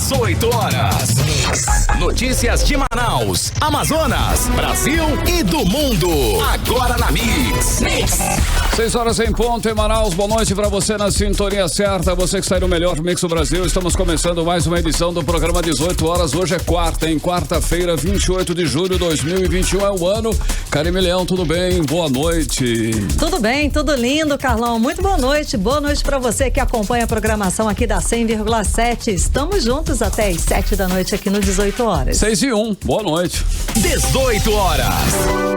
18 horas. Notícias de Manaus, Amazonas, Brasil e do mundo. Agora na Mix. 6 horas em ponto em Manaus. Boa noite pra você na sintonia certa. Você que está no melhor Mix do Brasil. Estamos começando mais uma edição do programa 18 horas. Hoje é quarta-feira, 28 de julho de 2021 é o ano. Karime Leão, tudo bem? Boa noite. Tudo bem, tudo lindo, Carlão. Muito boa noite. Boa noite pra você que acompanha a programação aqui da 100,7. Estamos juntos até às 7 da noite aqui no 18 horas. 6 e 1. Boa noite. 18 horas.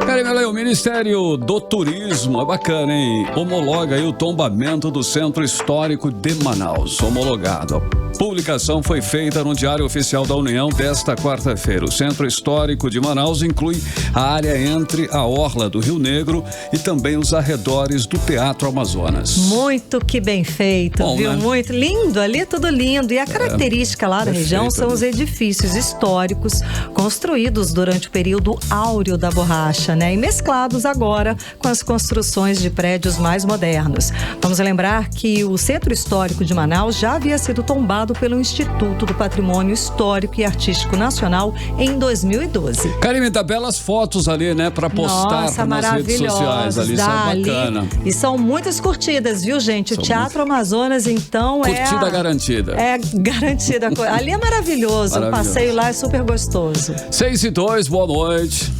Karime Leão, o Ministério do Turismo, é bacana, hein? Homologa aí o tombamento do Centro Histórico de Manaus. Homologado. A publicação foi feita no Diário Oficial da União desta quarta-feira. O Centro Histórico de Manaus inclui a área entre a orla do Rio Negro e também os arredores do Teatro Amazonas. Muito que bem feito, bom, viu? Né? Muito lindo, ali é tudo lindo. E a característica lá da região são os edifícios históricos construídos durante o período áureo da borracha, né? E mesclados agora com as construções de prédios mais modernos. Vamos lembrar que o Centro Histórico de Manaus já havia sido tombado pelo Instituto do Patrimônio Histórico e Artístico Nacional em 2012. Karime, dá belas fotos ali, né? Pra postar nas redes sociais. Ali, isso é bacana. E são muitas curtidas, viu, gente? O Teatro Amazonas, então, curtida garantida. É garantida. Ali é maravilhoso. O passeio lá é super gostoso. 6 e 2, boa noite.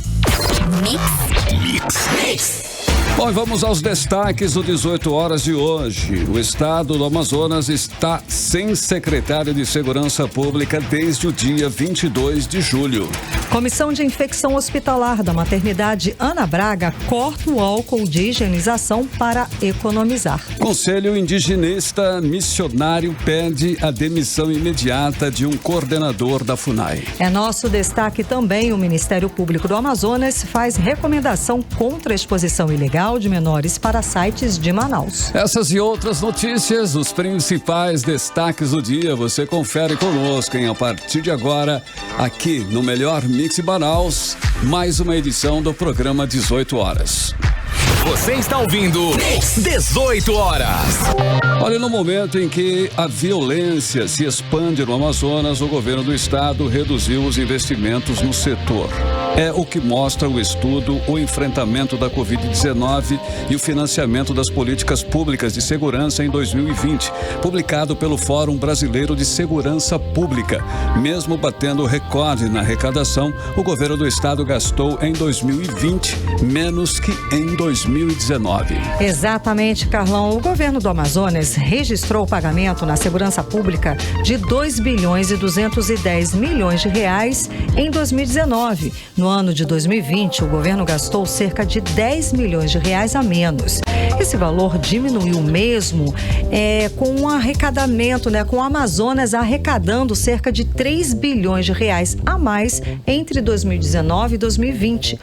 Mix. Bom, e vamos aos destaques do 18 horas de hoje. O estado do Amazonas está sem secretário de Segurança Pública desde o dia 22 de julho. Comissão de Infecção Hospitalar da Maternidade Ana Braga corta o álcool de higienização para economizar. Conselho Indigenista Missionário pede a demissão imediata de um coordenador da FUNAI. É nosso destaque também. O Ministério Público do Amazonas faz recomendação contra a exposição ilegal de menores para sites de Manaus. Essas e outras notícias, os principais destaques do dia, você confere conosco, hein? A partir de agora, aqui no Melhor Mix Manaus, mais uma edição do programa 18 horas. Você está ouvindo 18 horas. Olha, no momento em que a violência se expande no Amazonas, o governo do estado reduziu os investimentos no setor. É o que mostra o estudo O Enfrentamento da Covid-19 e o Financiamento das Políticas Públicas de Segurança em 2020, publicado pelo Fórum Brasileiro de Segurança Pública. Mesmo batendo recorde na arrecadação, o governo do estado gastou em 2020 menos que em 2019. Exatamente, Carlão. O governo do Amazonas registrou o pagamento na segurança pública de 2 bilhões e 210 milhões de reais em 2019. No ano de 2020, o governo gastou cerca de 10 milhões de reais a menos. Esse valor diminuiu mesmo com o arrecadamento, né? Com o Amazonas arrecadando cerca de 3 bilhões de reais a mais entre 2019 e 2020.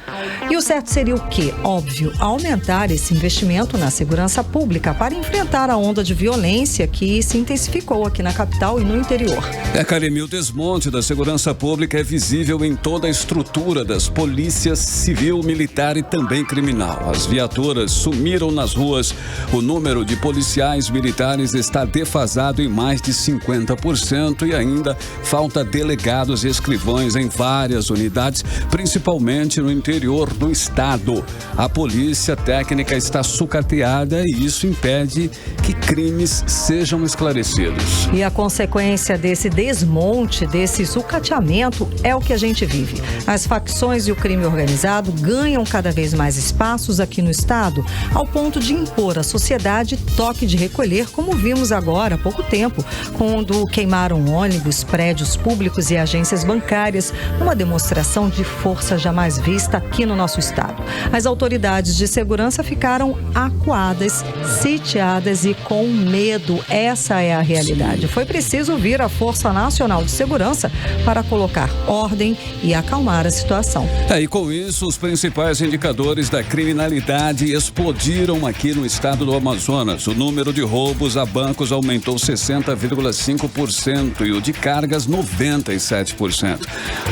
E o certo seria o quê? Óbvio, aumentar esse investimento na segurança pública para enfrentar a onda de violência que se intensificou aqui na capital e no interior. Karime, o desmonte da segurança pública é visível em toda a estrutura das polícias civil, militar e também criminal. As viaturas sumiram nas ruas. O número de policiais militares está defasado em mais de 50% e ainda falta delegados e escrivães em várias unidades, principalmente no interior do estado. A polícia técnica está sucateada e isso impede que crimes sejam esclarecidos. E a consequência desse desmonte, desse sucateamento, é o que a gente vive. As facções e o crime organizado ganham cada vez mais espaços aqui no estado, ao ponto de impor à sociedade toque de recolher, como vimos agora há pouco tempo, quando queimaram ônibus, prédios públicos e agências bancárias, uma demonstração de força jamais vista aqui no nosso estado. As autoridades de segurança ficaram acuadas, sitiadas e com medo. Essa é a realidade. Foi preciso vir a Força Nacional de Segurança para colocar ordem e acalmar a situação. E com isso, os principais indicadores da criminalidade explodiram aqui no estado do Amazonas. O número de roubos a bancos aumentou 60,5% e o de cargas 97%.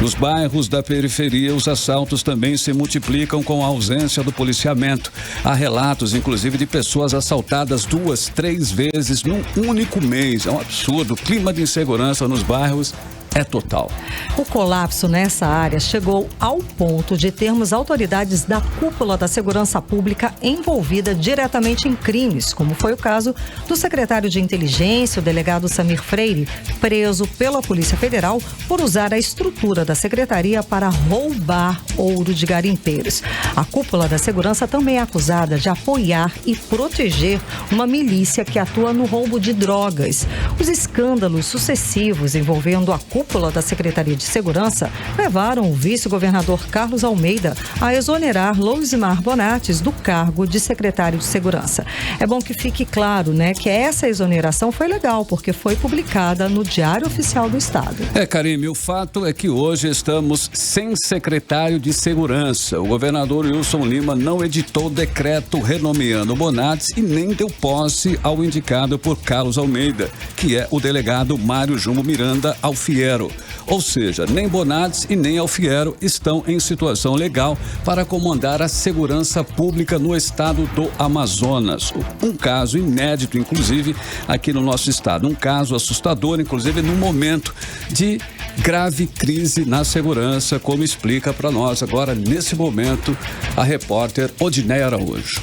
Nos bairros da periferia, os assaltos também se multiplicam com a ausência do policiamento. Há relatos, inclusive, de pessoas assaltadas 2, 3 vezes num único mês. É um absurdo. O clima de insegurança nos bairros é total. O colapso nessa área chegou ao ponto de termos autoridades da cúpula da segurança pública envolvida diretamente em crimes, como foi o caso do secretário de Inteligência, o delegado Samir Freire, preso pela Polícia Federal por usar a estrutura da secretaria para roubar ouro de garimpeiros. A cúpula da segurança também é acusada de apoiar e proteger uma milícia que atua no roubo de drogas. Os escândalos sucessivos envolvendo a cúpula da Secretaria de Segurança levaram o vice-governador Carlos Almeida a exonerar Loizmar Bonates do cargo de secretário de Segurança. É bom que fique claro, que essa exoneração foi legal, porque foi publicada no Diário Oficial do Estado. Karime, o fato é que hoje estamos sem secretário de Segurança. O governador Wilson Lima não editou decreto renomeando Bonates e nem deu posse ao indicado por Carlos Almeida, que é o delegado Mário Jumbo Miranda Alfiero. Ou seja, nem Bonates e nem Alfiero estão em situação legal para comandar a segurança pública no estado do Amazonas. Um caso inédito, inclusive, aqui no nosso estado. Um caso assustador, inclusive, num momento de grave crise na segurança, como explica para nós agora, nesse momento, a repórter Odineia Araújo.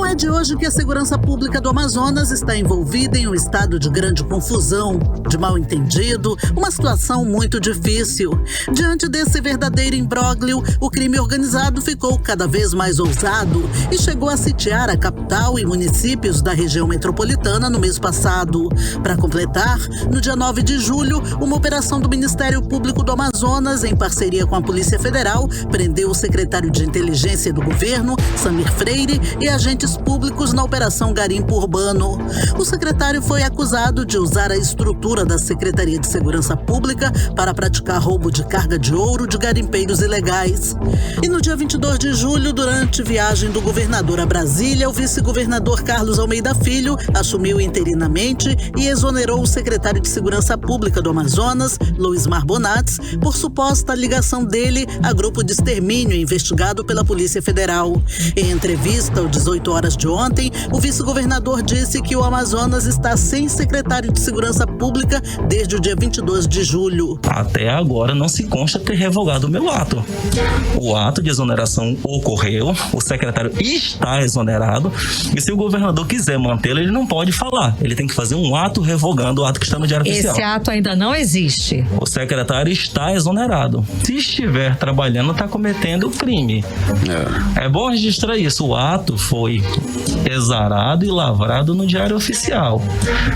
É de hoje que a segurança pública do Amazonas está envolvida em um estado de grande confusão, de mal-entendido, uma situação muito difícil. Diante desse verdadeiro imbróglio, o crime organizado ficou cada vez mais ousado e chegou a sitiar a capital e municípios da região metropolitana no mês passado. Para completar, no dia 9 de julho, uma operação do Ministério Público do Amazonas, em parceria com a Polícia Federal, prendeu o secretário de Inteligência do governo, Samir Freire, e agentes públicos na Operação Garimpo Urbano. O secretário foi acusado de usar a estrutura da Secretaria de Segurança Pública para praticar roubo de carga de ouro de garimpeiros ilegais. E no dia 22 de julho, durante viagem do governador a Brasília, o vice-governador Carlos Almeida Filho assumiu interinamente e exonerou o secretário de Segurança Pública do Amazonas, Loizmar Bonates, por suposta ligação dele a grupo de extermínio investigado pela Polícia Federal. Em entrevista ao 18 horas de ontem, o vice-governador disse que o Amazonas está sem secretário de Segurança Pública desde o dia 22 de julho. Até agora não se consta ter revogado o meu ato. O ato de exoneração ocorreu, o secretário está exonerado e se o governador quiser mantê-lo, ele não pode falar. Ele tem que fazer um ato revogando o ato que está no Diário Oficial. Esse ato ainda não existe. O secretário está exonerado. Se estiver trabalhando, está cometendo crime. É bom registrar isso. O ato foi exarado e lavrado no Diário Oficial.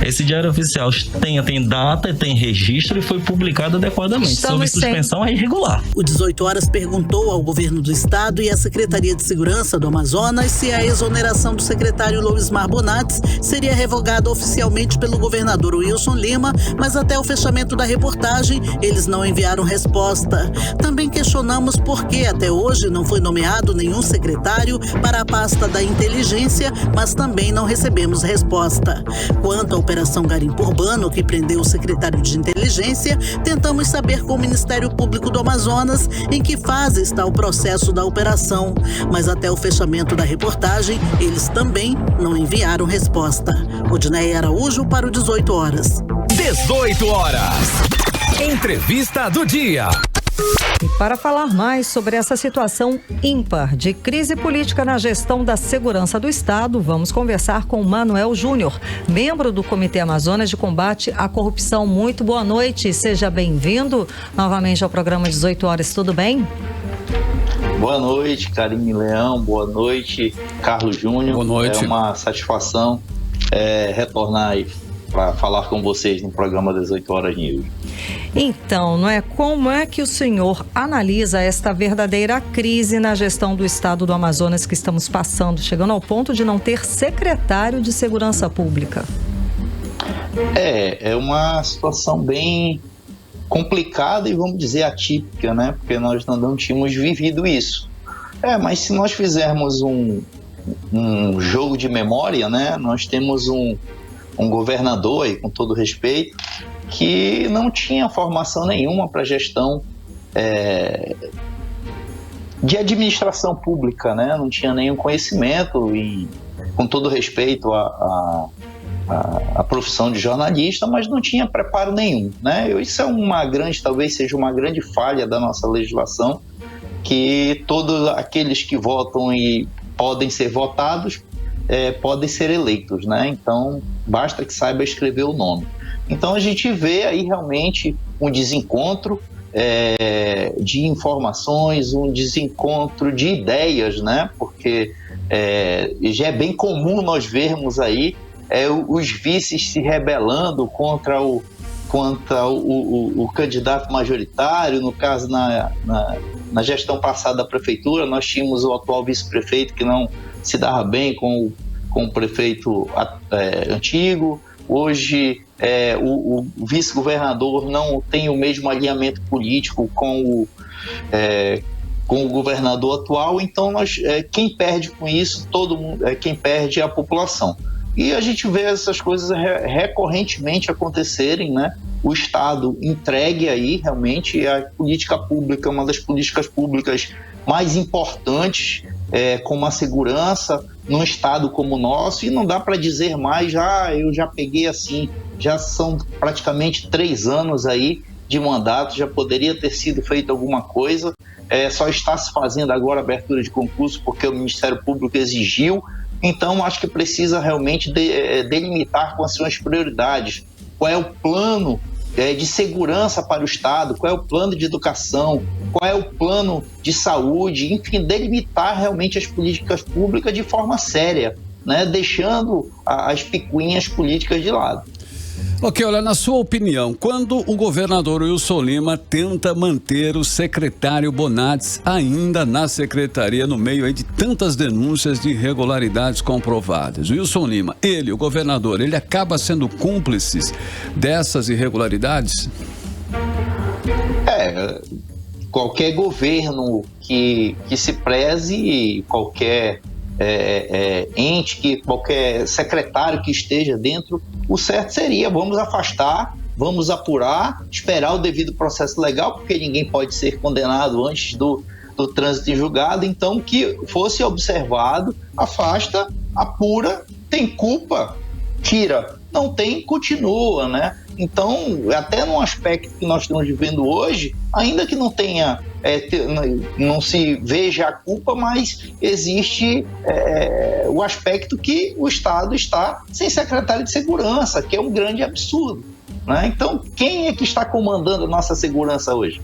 Esse Diário Oficial tem data, tem registro e foi publicado adequadamente. Sobre suspensão é irregular. O 18 Horas perguntou ao governo do estado e à Secretaria de Segurança do Amazonas se a exoneração do secretário Loizmar Bonates seria revogada oficialmente pelo governador Wilson Lima, mas até o fechamento da reportagem eles não enviaram resposta. Também questionamos por que até hoje não foi nomeado nenhum secretário para a pasta da Inteligência, mas também não recebemos resposta. Quanto à Operação Garimpo Urbano, que prendeu o secretário de Inteligência, tentamos saber com o Ministério Público do Amazonas em que fase está o processo da operação, mas até o fechamento da reportagem, eles também não enviaram resposta. Odineia Araújo para o 18 Horas. 18 horas. Entrevista do dia. E para falar mais sobre essa situação ímpar de crise política na gestão da segurança do Estado, vamos conversar com Manuel Júnior, membro do Comitê Amazonas de Combate à Corrupção. Muito boa noite, seja bem-vindo novamente ao programa 18 Horas, tudo bem? Boa noite, Karime Leão, boa noite, Carlos Júnior. Boa noite. É uma satisfação retornar aí para falar com vocês no programa 18 Horas News. Então, como é que o senhor analisa esta verdadeira crise na gestão do estado do Amazonas que estamos passando, chegando ao ponto de não ter secretário de segurança pública? É uma situação bem complicada e, vamos dizer, atípica, né? Porque nós não tínhamos vivido isso. Mas se nós fizermos um jogo de memória, né? Nós temos um governador, aí, com todo respeito, que não tinha formação nenhuma para gestão de administração pública, né? Não tinha nenhum conhecimento e, com todo respeito a profissão de jornalista, mas não tinha preparo nenhum, né? Isso é talvez seja uma grande falha da nossa legislação, que todos aqueles que votam e podem ser votados podem ser eleitos, né? Então, basta que saiba escrever o nome. Então, a gente vê aí realmente um desencontro de informações, um desencontro de ideias, né? Porque já é bem comum nós vermos aí os vices se rebelando contra o candidato majoritário. No caso, na gestão passada da prefeitura, nós tínhamos o atual vice-prefeito que não se dava bem com o prefeito antigo. Hoje, o vice-governador não tem o mesmo alinhamento político com o governador atual. Então, quem perde com isso, todo mundo, quem perde é a população. E a gente vê essas coisas recorrentemente acontecerem, né? O Estado entregue aí realmente a política pública, uma das políticas públicas mais importantes, como a segurança, num Estado como o nosso, e não dá para dizer mais, eu já peguei assim, já são praticamente 3 anos aí de mandato, já poderia ter sido feito alguma coisa, só está se fazendo agora a abertura de concurso porque o Ministério Público exigiu. Então, acho que precisa realmente delimitar quais são as prioridades, qual é o plano de segurança para o Estado, qual é o plano de educação, qual é o plano de saúde, enfim, delimitar realmente as políticas públicas de forma séria, né? Deixando as picuinhas políticas de lado. Ok, olha, na sua opinião, quando o governador Wilson Lima tenta manter o secretário Bonades ainda na secretaria no meio aí de tantas denúncias de irregularidades comprovadas, Wilson Lima, o governador, ele acaba sendo cúmplice dessas irregularidades? Qualquer governo que se preze, qualquer ente, qualquer secretário que esteja dentro, o certo seria, vamos afastar, vamos apurar, esperar o devido processo legal, porque ninguém pode ser condenado antes do trânsito em julgado. Então, que fosse observado, afasta, apura, tem culpa, tira, não tem, continua, né? Então, até num aspecto que nós estamos vivendo hoje, ainda que não tenha, não se veja a culpa, mas existe o aspecto que o Estado está sem secretário de segurança, que é um grande absurdo, né? Então, quem é que está comandando a nossa segurança hoje?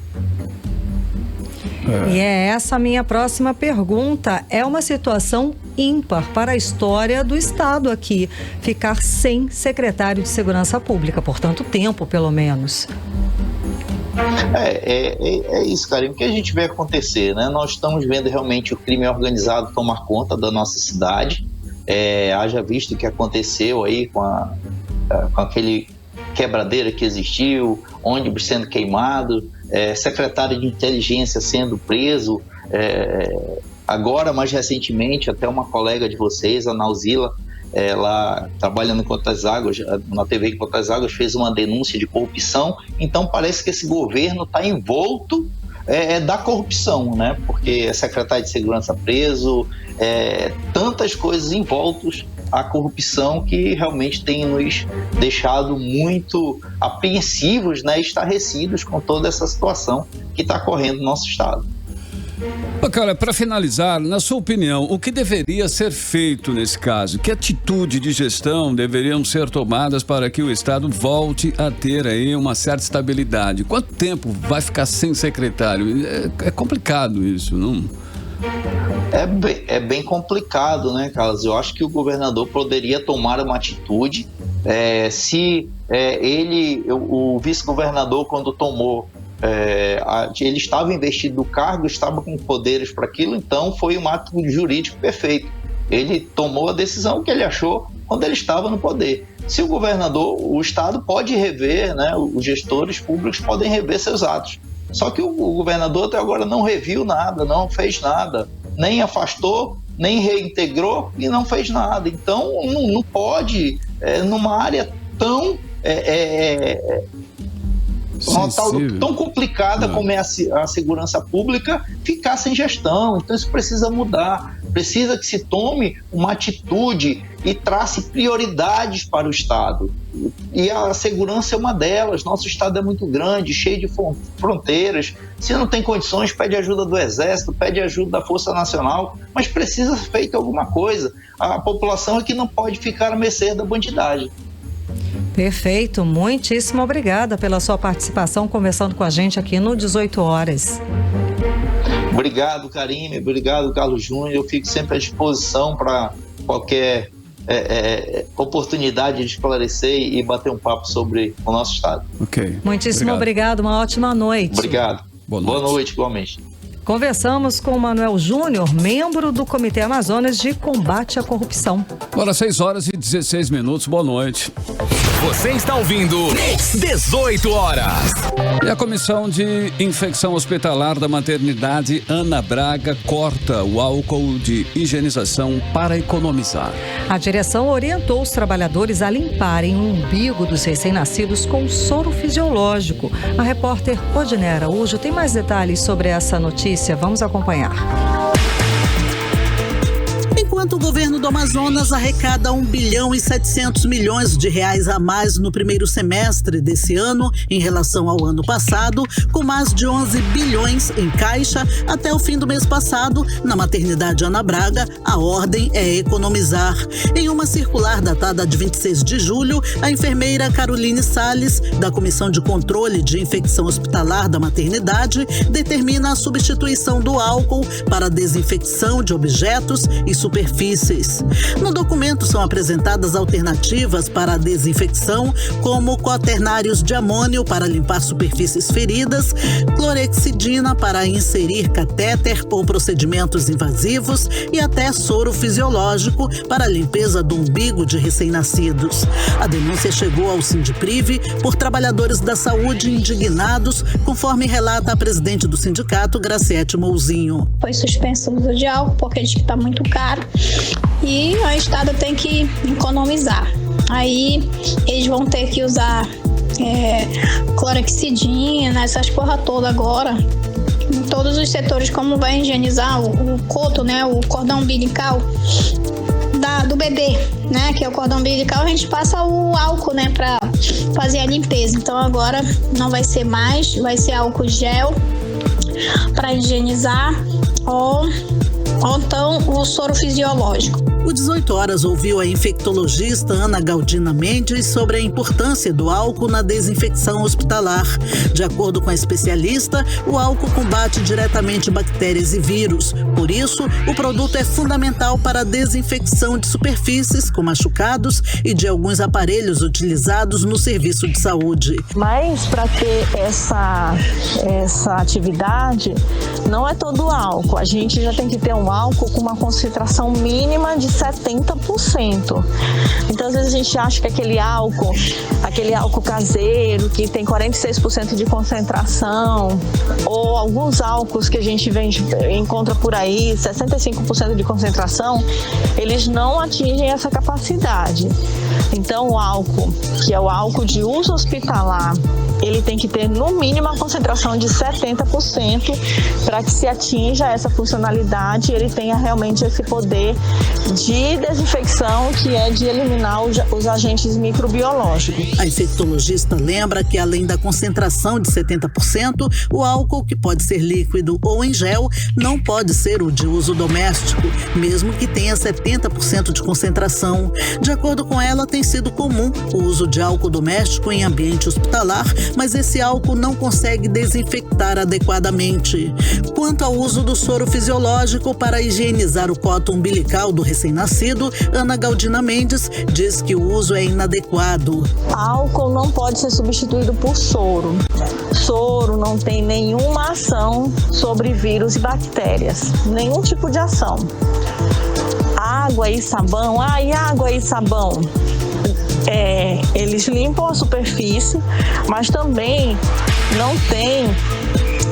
E é essa a minha próxima pergunta. É uma situação ímpar para a história do Estado aqui, ficar sem secretário de Segurança Pública, por tanto tempo, pelo menos. É isso, Karine, o que a gente vê acontecer, né? Nós estamos vendo realmente o crime organizado tomar conta da nossa cidade. Haja visto o que aconteceu aí com aquele quebradeira que existiu, ônibus sendo queimado, secretário de inteligência sendo preso, agora mais recentemente até uma colega de vocês, a Nauzila, ela trabalhando em Contas Águas, na TV Contas Águas, fez uma denúncia de corrupção. Então parece que esse governo está envolto da corrupção, né? Porque é secretário de segurança preso, tantas coisas envoltas à corrupção que realmente tem nos deixado muito apreensivos, né? Estarrecidos com toda essa situação que está ocorrendo no nosso estado. Cara, para finalizar, na sua opinião, o que deveria ser feito nesse caso? Que atitude de gestão deveriam ser tomadas para que o Estado volte a ter aí uma certa estabilidade? Quanto tempo vai ficar sem secretário? É complicado isso, não? É bem complicado, né, Carlos? Eu acho que o governador poderia tomar uma atitude. O vice-governador, quando tomou, ele estava investido do cargo, estava com poderes para aquilo, então foi um ato jurídico perfeito. Ele tomou a decisão que ele achou quando ele estava no poder. Se o governador, o Estado pode rever, né, os gestores públicos podem rever seus atos. Só que o governador até agora não reviu nada, não fez nada, nem afastou, nem reintegrou e não fez nada. Então não pode, numa área tão tão complicada como é a segurança pública, ficar sem gestão. Então isso precisa mudar. Precisa que se tome uma atitude e trace prioridades para o Estado. E a segurança é uma delas. Nosso Estado é muito grande, cheio de fronteiras. Se não tem condições, pede ajuda do Exército, pede ajuda da Força Nacional, mas precisa ser feita alguma coisa. A população é que não pode ficar à mercê da bandidagem. Perfeito, muitíssimo obrigada pela sua participação conversando com a gente aqui no 18 Horas. Obrigado, Karine, obrigado, Carlos Júnior. Eu fico sempre à disposição para qualquer oportunidade de esclarecer e bater um papo sobre o nosso Estado. Ok. Muitíssimo obrigado, uma ótima noite. Obrigado. Boa noite, igualmente. Conversamos com o Manuel Júnior, membro do Comitê Amazonas de Combate à Corrupção. Agora 6h16, boa noite. Você está ouvindo 18 Horas. E a Comissão de Infecção Hospitalar da Maternidade Ana Braga corta o álcool de higienização para economizar. A direção orientou os trabalhadores a limparem o umbigo dos recém-nascidos com soro fisiológico. A repórter Odinera Araújo tem mais detalhes sobre essa notícia. Vamos acompanhar. Enquanto o governo do Amazonas arrecada 1 bilhão e 700 milhões de reais a mais no primeiro semestre desse ano, em relação ao ano passado, com mais de 11 bilhões em caixa, até o fim do mês passado, na maternidade Ana Braga, a ordem é economizar. Em uma circular datada de 26 de julho, a enfermeira Caroline Salles, da Comissão de Controle de Infecção Hospitalar da Maternidade, determina a substituição do álcool para desinfecção de objetos e superfícies. No documento são apresentadas alternativas para a desinfecção, como quaternários de amônio para limpar superfícies feridas, clorexidina para inserir catéter ou procedimentos invasivos e até soro fisiológico para a limpeza do umbigo de recém-nascidos. A denúncia chegou ao Sindiprive por trabalhadores da saúde indignados, conforme relata a presidente do sindicato, Graciete Mouzinho. Foi suspenso o uso de álcool porque diz que está muito caro e o Estado tem que economizar. Aí eles vão ter que usar clorexidina, essas porra toda agora. Em todos os setores, como vai higienizar o coto, né, o cordão umbilical do bebê, né, que é o cordão umbilical, a gente passa o álcool, né, para fazer a limpeza. Então agora não vai ser mais, vai ser álcool gel para higienizar ou então o soro fisiológico. O 18 Horas ouviu a infectologista Ana Galdina Mendes sobre a importância do álcool na desinfecção hospitalar. De acordo com a especialista, o álcool combate diretamente bactérias e vírus. Por isso, o produto é fundamental para a desinfecção de superfícies com machucados e de alguns aparelhos utilizados no serviço de saúde. Mas para ter essa atividade, não é todo o álcool. A gente já tem que ter um álcool com uma concentração mínima de 70%. Então, às vezes a gente acha que aquele álcool caseiro, que tem 46% de concentração, ou alguns álcools que a gente encontra por aí, 65% de concentração, eles não atingem essa capacidade. Então, o álcool, que é o álcool de uso hospitalar, ele tem que ter no mínimo uma concentração de 70% para que se atinja essa funcionalidade e ele tenha realmente esse poder de desinfecção, que é de eliminar os agentes microbiológicos. A infectologista lembra que, além da concentração de 70%, o álcool, que pode ser líquido ou em gel, não pode ser o de uso doméstico, mesmo que tenha 70% de concentração. De acordo com ela, tem sido comum o uso de álcool doméstico em ambiente hospitalar, mas esse álcool não consegue desinfectar adequadamente. Quanto ao uso do soro fisiológico para higienizar o cordão umbilical do recém-nascido, Ana Galdina Mendes diz que o uso é inadequado. Álcool não pode ser substituído por soro. Soro não tem nenhuma ação sobre vírus e bactérias, nenhum tipo de ação. Água e sabão, água e sabão. Eles limpam a superfície, mas também não tem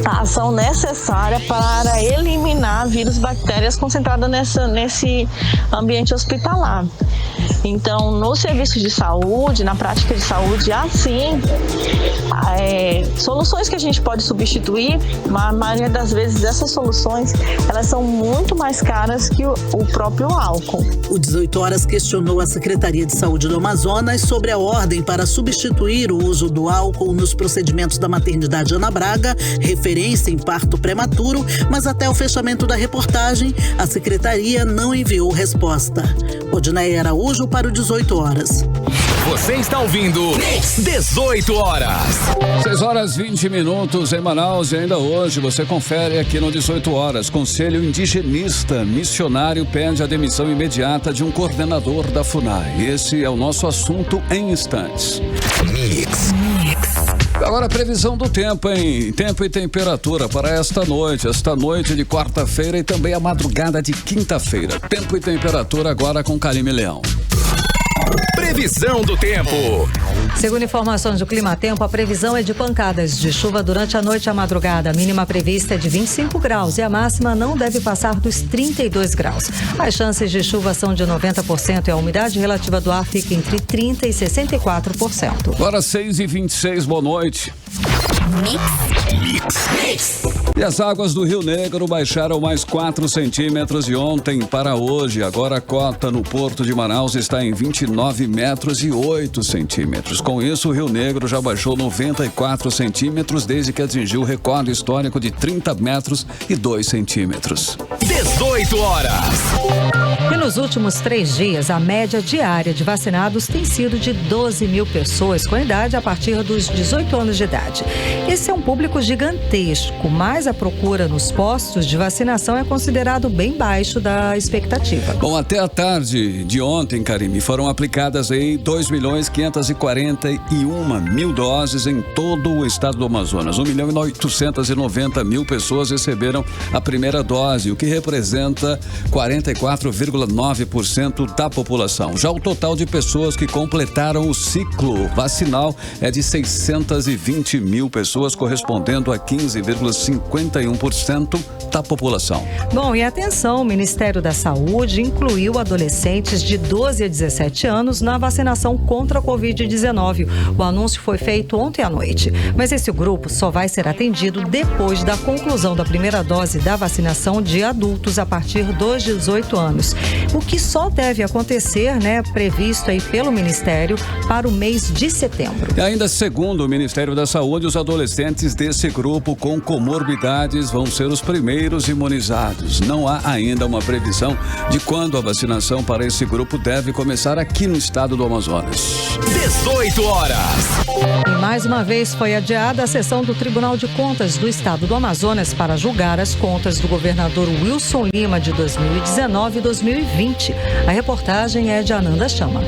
a ação necessária para eliminar vírus e bactérias concentradas nesse ambiente hospitalar. Então, no serviço de saúde, na prática de saúde, há sim soluções que a gente pode substituir, mas a maioria das vezes essas soluções, elas são muito mais caras que o próprio álcool. O 18 Horas questionou a Secretaria de Saúde do Amazonas sobre a ordem para substituir o uso do álcool nos procedimentos da maternidade Ana Braga, referência em parto prematuro, mas até o fechamento da reportagem, a Secretaria não enviou resposta. Odinaia Araújo para o 18 Horas. Você está ouvindo 18 Horas. 6 horas 20 minutos em Manaus e ainda hoje você confere aqui no 18 Horas. Conselho Indigenista Missionário pede a demissão imediata de um coordenador da FUNAI. Esse é o nosso assunto em instantes. Mix. Agora a previsão do tempo, hein? Tempo e temperatura para esta noite de quarta-feira e também a madrugada de quinta-feira. Tempo e temperatura agora com Karime Leão. Previsão do tempo. Segundo informações do Climatempo, a previsão é de pancadas de chuva durante a noite e a madrugada. A mínima prevista é de 25 graus e a máxima não deve passar dos 32 graus. As chances de chuva são de 90% e a umidade relativa do ar fica entre 30% e 64%. Agora 6h26, boa noite. Mix. E as águas do Rio Negro baixaram mais 4 centímetros de ontem para hoje. Agora a cota no Porto de Manaus está em 29 metros e 8 centímetros. Com isso, o Rio Negro já baixou 94 centímetros desde que atingiu o recorde histórico de 30 metros e 2 centímetros. 18 Horas. E nos últimos 3 dias, a média diária de vacinados tem sido de 12 mil pessoas com idade a partir dos 18 anos de idade. Esse é um público gigantesco, mas a procura nos postos de vacinação é considerado bem baixo da expectativa. Bom, até a tarde de ontem, Karime, foram aplicadas aí 2.541.000 doses em todo o estado do Amazonas. 1.890.000 pessoas receberam a primeira dose, o que representa 44,9% da população. Já o total de pessoas que completaram o ciclo vacinal é de 620.000 pessoas, correspondendo a 15,51% da população. Bom, e atenção, o Ministério da Saúde incluiu adolescentes de 12 a 17 anos na vacinação contra a Covid-19. O anúncio foi feito ontem à noite, mas esse grupo só vai ser atendido depois da conclusão da primeira dose da vacinação de adultos a partir dos 18 anos. O que só deve acontecer, previsto aí pelo Ministério para o mês de setembro. E ainda segundo o Ministério da Saúde, os adolescentes desse grupo com comorbidades vão ser os primeiros imunizados. Não há ainda uma previsão de quando a vacinação para esse grupo deve começar aqui no estado do Amazonas. 18 Horas. E mais uma vez foi adiada a sessão do Tribunal de Contas do estado do Amazonas para julgar as contas do governador Wilson Lima de 2019 e 2020. A reportagem é de Ananda Chama.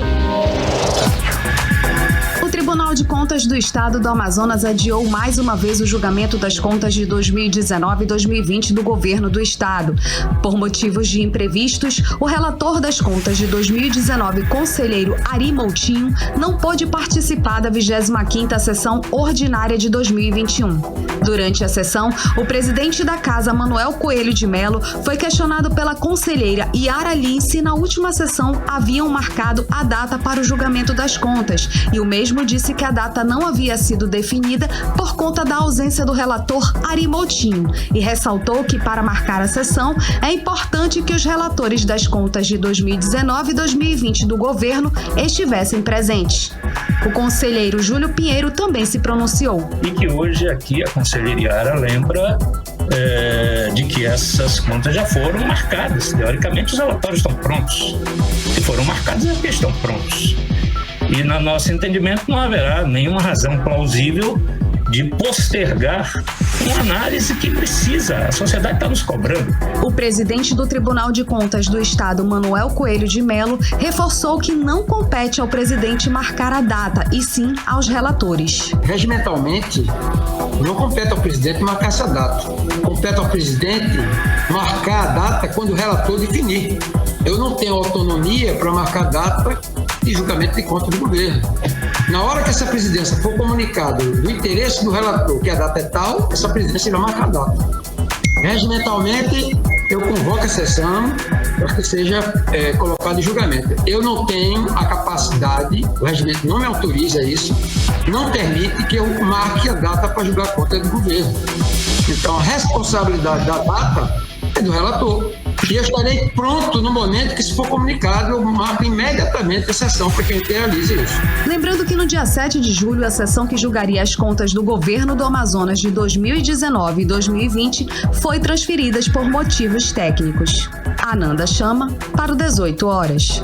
O Tribunal de Contas do Estado do Amazonas adiou mais uma vez o julgamento das contas de 2019 e 2020 do governo do estado. Por motivos de imprevistos, o relator das contas de 2019, conselheiro Ari Moutinho, não pôde participar da 25ª sessão ordinária de 2021. Durante a sessão, o presidente da Casa, Manuel Coelho de Melo, foi questionado pela conselheira Yara Lin se na última sessão haviam marcado a data para o julgamento das contas, e o mesmo disse que a data não havia sido definida por conta da ausência do relator Ari Moutinho e ressaltou que para marcar a sessão é importante que os relatores das contas de 2019 e 2020 do governo estivessem presentes. O conselheiro Júlio Pinheiro também se pronunciou. E que hoje aqui a conselheira Yara lembra de que essas contas já foram marcadas. Teoricamente os relatórios estão prontos. Se foram marcados é porque estão prontos. E, no nosso entendimento, não haverá nenhuma razão plausível de postergar uma análise que precisa. A sociedade está nos cobrando. O presidente do Tribunal de Contas do Estado, Manuel Coelho de Melo, reforçou que não compete ao presidente marcar a data, e sim aos relatores. Regimentalmente, não compete ao presidente marcar essa data. Compete ao presidente marcar a data quando o relator definir. Eu não tenho autonomia para marcar a data de julgamento de contas do governo. Na hora que essa presidência for comunicada do interesse do relator que a data é tal, essa presidência vai marcar a data. Regimentalmente, eu convoco a sessão para que seja colocado em julgamento. Eu não tenho a capacidade, o regimento não me autoriza isso, não permite que eu marque a data para julgar a conta do governo. Então, a responsabilidade da data é do relator. E eu estarei pronto no momento que, se for comunicado, eu marco imediatamente a sessão para quem realize isso. Lembrando que no dia 7 de julho, a sessão que julgaria as contas do governo do Amazonas de 2019 e 2020 foi transferida por motivos técnicos. Ananda Chama, para o 18 horas.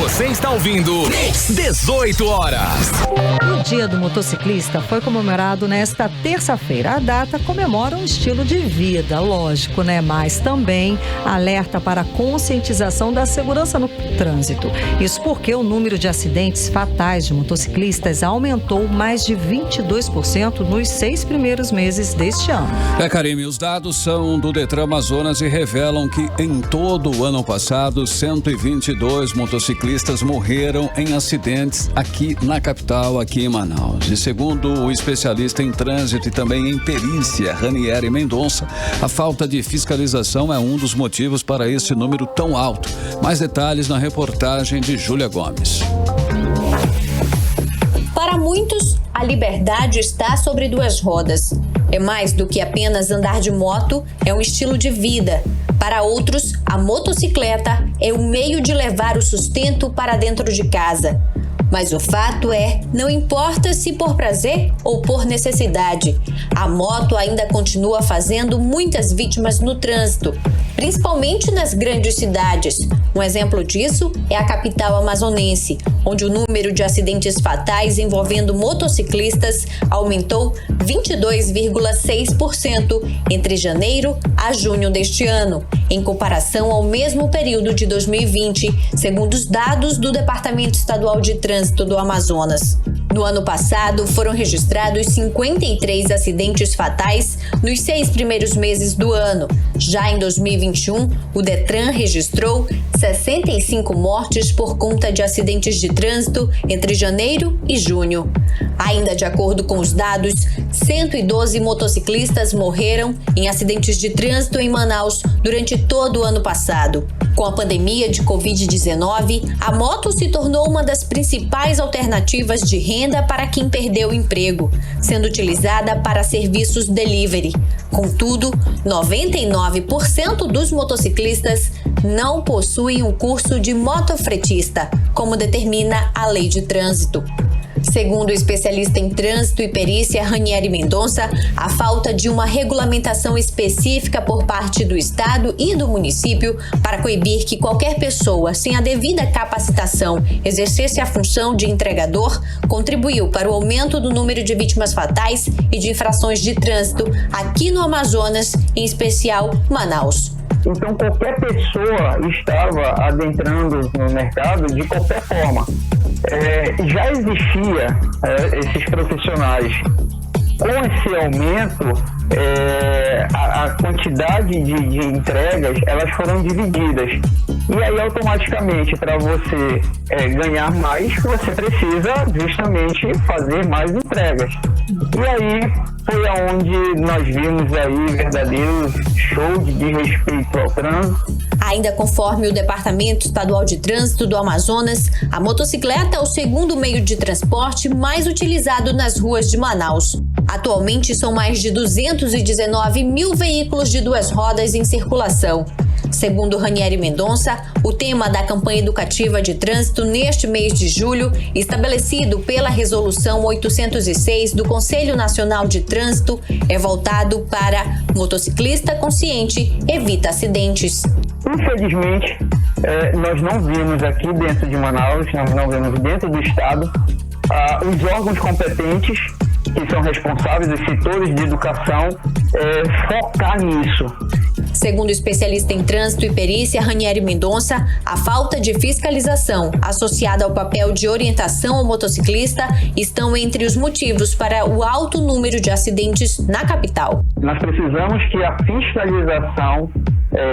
Você está ouvindo 18 horas. O Dia do Motociclista foi comemorado nesta terça-feira. A data comemora um estilo de vida, lógico, né? Mas também alerta para a conscientização da segurança no trânsito. Isso porque o número de acidentes fatais de motociclistas aumentou mais de 22% nos 6 primeiros meses deste ano. Karime, os dados são do Detran Amazonas e revelam que em todo o ano passado, 122 motociclistas morreram em acidentes aqui na capital, aqui em Manaus. E segundo o especialista em trânsito e também em perícia, Ranieri Mendonça, a falta de fiscalização é um dos motivos para esse número tão alto. Mais detalhes na reportagem de Júlia Gomes. Para muitos, a liberdade está sobre 2 rodas. É mais do que apenas andar de moto, é um estilo de vida. Para outros, a motocicleta é o meio de levar o sustento para dentro de casa. Mas o fato é, não importa se por prazer ou por necessidade, a moto ainda continua fazendo muitas vítimas no trânsito, principalmente nas grandes cidades. Um exemplo disso é a capital amazonense, onde o número de acidentes fatais envolvendo motociclistas aumentou 22,6% entre janeiro a junho deste ano, em comparação ao mesmo período de 2020, segundo os dados do Departamento Estadual de Trânsito do Amazonas. No ano passado, foram registrados 53 acidentes fatais nos 6 primeiros meses do ano. Já em 2021, o Detran registrou 65 mortes por conta de acidentes de trânsito entre janeiro e junho. Ainda de acordo com os dados, 112 motociclistas morreram em acidentes de trânsito em Manaus durante todo o ano passado. Com a pandemia de Covid-19, a moto se tornou uma das principais alternativas de renda para quem perdeu o emprego, sendo utilizada para serviços delivery. Contudo, 99% dos motociclistas não possuem um curso de motofretista, como determina a Lei de Trânsito. Segundo o especialista em trânsito e perícia Ranieri Mendonça, a falta de uma regulamentação específica por parte do Estado e do município para coibir que qualquer pessoa sem a devida capacitação exercesse a função de entregador contribuiu para o aumento do número de vítimas fatais e de infrações de trânsito aqui no Amazonas, em especial Manaus. Então, qualquer pessoa estava adentrando no mercado de qualquer forma. Já existia esses profissionais. Com esse aumento, a quantidade de entregas, elas foram divididas. E aí, automaticamente, para você ganhar mais, você precisa justamente fazer mais entregas. E aí, foi aonde nós vimos aí verdadeiro show de respeito ao trânsito. Ainda conforme o Departamento Estadual de Trânsito do Amazonas, a motocicleta é o segundo meio de transporte mais utilizado nas ruas de Manaus. Atualmente, são mais de 219 mil veículos de 2 rodas em circulação. Segundo Ranieri Mendonça, o tema da campanha educativa de trânsito neste mês de julho, estabelecido pela Resolução 806 do Conselho Nacional de Trânsito, é voltado para motociclista consciente evita acidentes. Infelizmente, nós não vimos aqui dentro de Manaus, nós não vemos dentro do Estado, os órgãos competentes que são responsáveis, os setores de educação, focar nisso. Segundo o especialista em trânsito e perícia Ranieri Mendonça, a falta de fiscalização associada ao papel de orientação ao motociclista estão entre os motivos para o alto número de acidentes na capital. Nós precisamos que a fiscalização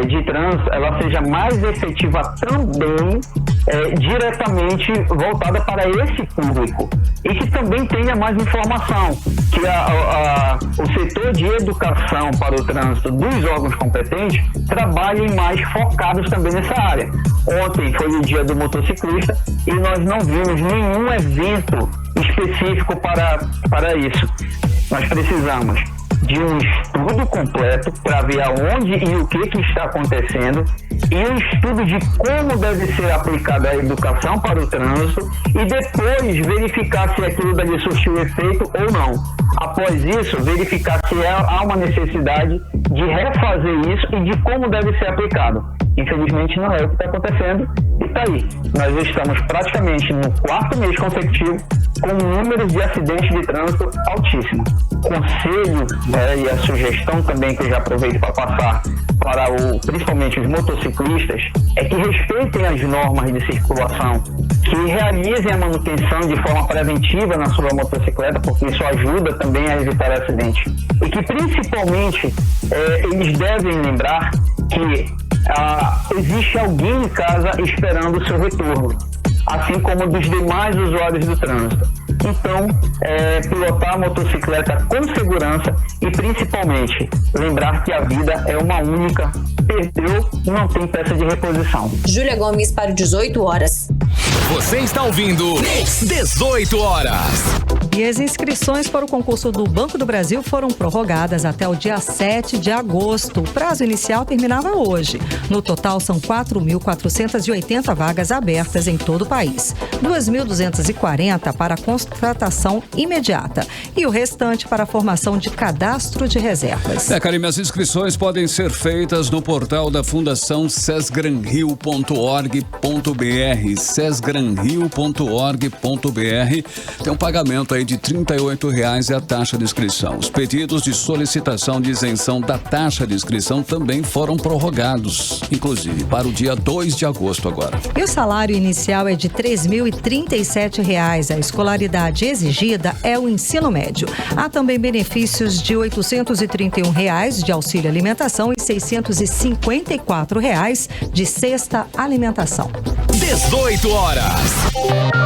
de trânsito ela seja mais efetiva também diretamente voltada para esse público e que também tenha mais informação, que o setor de educação para o trânsito dos órgãos competentes trabalhem mais focados também nessa área. Ontem foi o dia do motociclista e nós não vimos nenhum evento específico para isso. Nós precisamos de um estudo completo para ver aonde e o que está acontecendo e um estudo de como deve ser aplicada a educação para o trânsito e depois verificar se aquilo dali surtiu efeito ou não. Após isso, verificar se há uma necessidade de refazer isso e de como deve ser aplicado. Infelizmente não é o que está acontecendo e está aí. Nós estamos praticamente no 4º mês consecutivo com números de acidentes de trânsito altíssimos. O conselho e a sugestão também que eu já aproveito para passar para principalmente os motociclistas é que respeitem as normas de circulação, que realizem a manutenção de forma preventiva na sua motocicleta, porque isso ajuda também a evitar acidente. E que principalmente eles devem lembrar que existe alguém em casa esperando o seu retorno, assim como dos demais usuários do trânsito. Então, pilotar a motocicleta com segurança e principalmente lembrar que a vida é uma única. Perdeu, não tem peça de reposição. Júlia Gomes para o 18 horas. Você está ouvindo 18 horas. E as inscrições para o concurso do Banco do Brasil foram prorrogadas até o dia 7 de agosto. O prazo inicial terminava hoje. No total, são 4.480 vagas abertas em todo o país. 2.240 para contratação imediata e o restante para a formação de cadastro de reservas. Karime, as inscrições podem ser feitas no portal da Fundação sesgranrio.org.br, sesgranrio.org.br. Tem um pagamento aí de R$ 38,00 é a taxa de inscrição. Os pedidos de solicitação de isenção da taxa de inscrição também foram prorrogados, inclusive para o dia 2 de agosto agora. E o salário inicial é de R$ 3.037. A escolaridade exigida é o ensino médio. Há também benefícios de R$ 831,00 de auxílio alimentação e R$ 654,00 de cesta alimentação. 18 horas.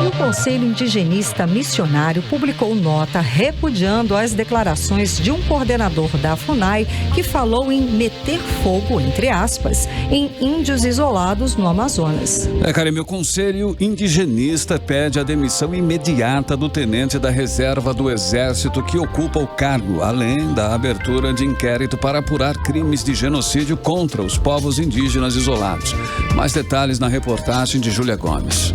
O Conselho Indigenista Missionário publicou nota repudiando as declarações de um coordenador da FUNAI que falou em meter fogo, entre aspas, em índios isolados no Amazonas. Karime, o Conselho Indigenista pede a demissão imediata do tenente da reserva do Exército que ocupa o cargo, além da abertura de inquérito para apurar crimes de genocídio contra os povos indígenas isolados. Mais detalhes na reportagem de Júlia Gomes.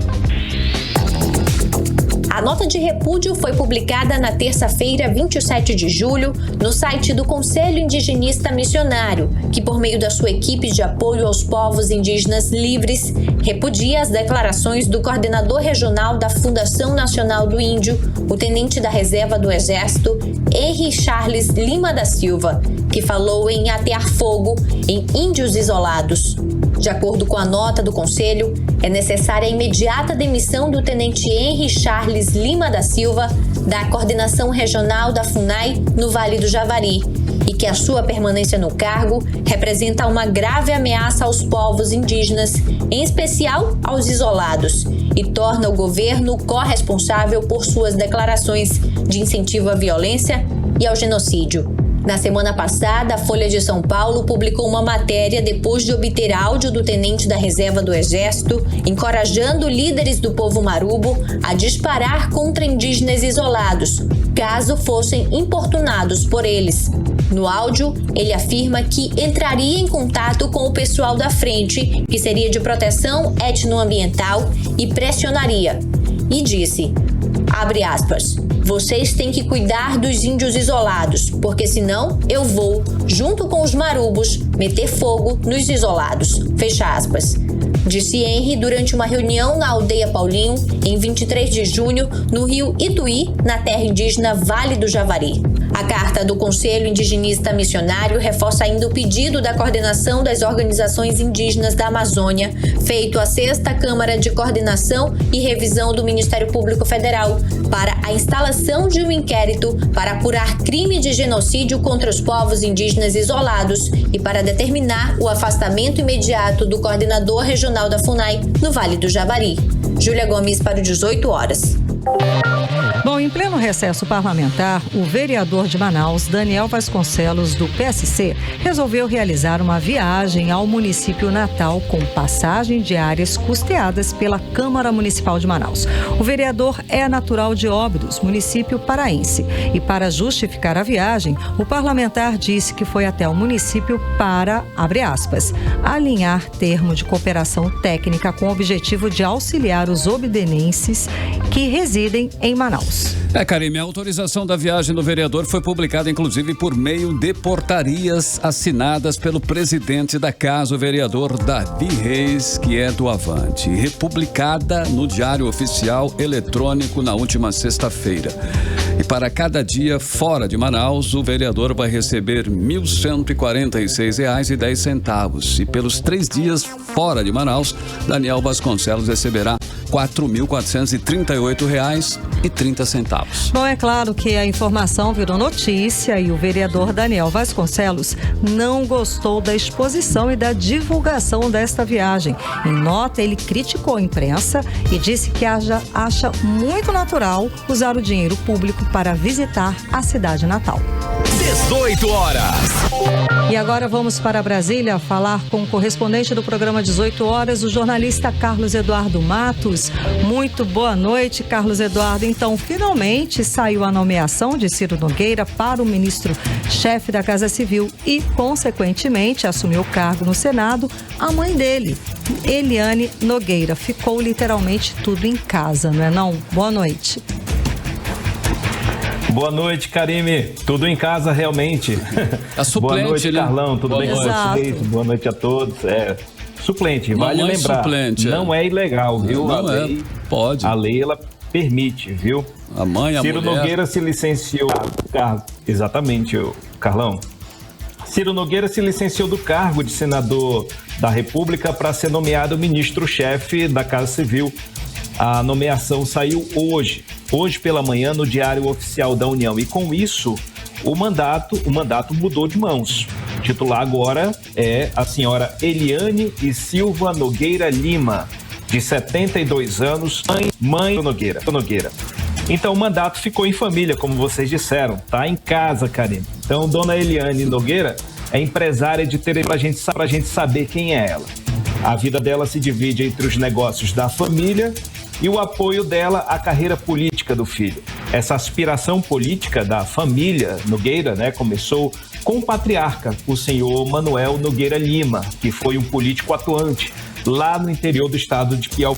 A nota de repúdio foi publicada na terça-feira, 27 de julho, no site do Conselho Indigenista Missionário, que, por meio da sua equipe de apoio aos povos indígenas livres, repudia as declarações do coordenador regional da Fundação Nacional do Índio, o tenente da reserva do Exército, Henry Charles Lima da Silva, que falou em atear fogo em índios isolados. De acordo com a nota do Conselho, é necessária a imediata demissão do tenente Henry Charles Lima da Silva da coordenação regional da FUNAI no Vale do Javari e que a sua permanência no cargo representa uma grave ameaça aos povos indígenas, em especial aos isolados, e torna o governo corresponsável por suas declarações de incentivo à violência e ao genocídio. Na semana passada, a Folha de São Paulo publicou uma matéria depois de obter áudio do tenente da reserva do Exército, encorajando líderes do povo marubo a disparar contra indígenas isolados, caso fossem importunados por eles. No áudio, ele afirma que entraria em contato com o pessoal da frente, que seria de proteção etnoambiental, e pressionaria. E disse, abre aspas, vocês têm que cuidar dos índios isolados, porque senão eu vou, junto com os marubos, meter fogo nos isolados. Fecha aspas. Disse Henry durante uma reunião na aldeia Paulinho, em 23 de junho, no rio Ituí, na terra indígena Vale do Javari. A carta do Conselho Indigenista Missionário reforça ainda o pedido da coordenação das organizações indígenas da Amazônia, feito à 6ª Câmara de Coordenação e Revisão do Ministério Público Federal, para a instalação de um inquérito para apurar crime de genocídio contra os povos indígenas isolados e para determinar o afastamento imediato do coordenador regional da FUNAI no Vale do Javari. Júlia Gomes para o 18 horas. Bom, em pleno recesso parlamentar, o vereador de Manaus, Daniel Vasconcelos, do PSC, resolveu realizar uma viagem ao município natal com passagem diárias custeadas pela Câmara Municipal de Manaus. O vereador é natural de Óbidos, município paraense. E para justificar a viagem, o parlamentar disse que foi até o município para, abre aspas, alinhar termo de cooperação técnica com o objetivo de auxiliar os obdenenses que residem em Manaus. Karime, a autorização da viagem do vereador foi publicada, inclusive, por meio de portarias assinadas pelo presidente da casa, o vereador Davi Reis, que é do Avante, republicada no Diário Oficial Eletrônico na última sexta-feira. E para cada dia fora de Manaus, o vereador vai receber R$ 1.146,10. E pelos 3 dias fora de Manaus, Daniel Vasconcelos receberá R$ 4.438,30. Bom, é claro que a informação virou notícia e o vereador Daniel Vasconcelos não gostou da exposição e da divulgação desta viagem. Em nota, ele criticou a imprensa e disse que acha muito natural usar o dinheiro público para visitar a cidade natal. 18 horas. E agora vamos para Brasília falar com o correspondente do programa 18 horas, o jornalista Carlos Eduardo Matos. Muito boa noite, Carlos Eduardo. Então, finalmente saiu a nomeação de Ciro Nogueira para o ministro-chefe da Casa Civil e, consequentemente, assumiu o cargo no Senado a mãe dele, Eliane Nogueira. Ficou literalmente tudo em casa, não é não? Boa noite. Boa noite, Karime. Tudo em casa, realmente. A suplente, boa noite, né? Carlão. Tudo bem com vocês? Boa noite a todos. Suplente, vale lembrar. Suplente, não é ilegal, viu? Não a lei, pode. A lei, ela permite, viu? A mãe, a Ciro mulher. Nogueira se licenciou do cargo. Exatamente, Carlão. Ciro Nogueira se licenciou do cargo de senador da República para ser nomeado ministro-chefe da Casa Civil. A nomeação saiu hoje pela manhã, no Diário Oficial da União. E com isso, o mandato mudou de mãos. O titular agora é a senhora Eliane e Silva Nogueira Lima, de 72 anos, mãe do Nogueira. Então o mandato ficou em família, como vocês disseram, tá em casa, Karine. Então, dona Eliane Nogueira é empresária de Teresina, pra gente saber quem é ela. A vida dela se divide entre os negócios da família e o apoio dela à carreira política do filho. Essa aspiração política da família Nogueira, começou com o patriarca, o senhor Manuel Nogueira Lima, que foi um político atuante lá no interior do estado de Piauí.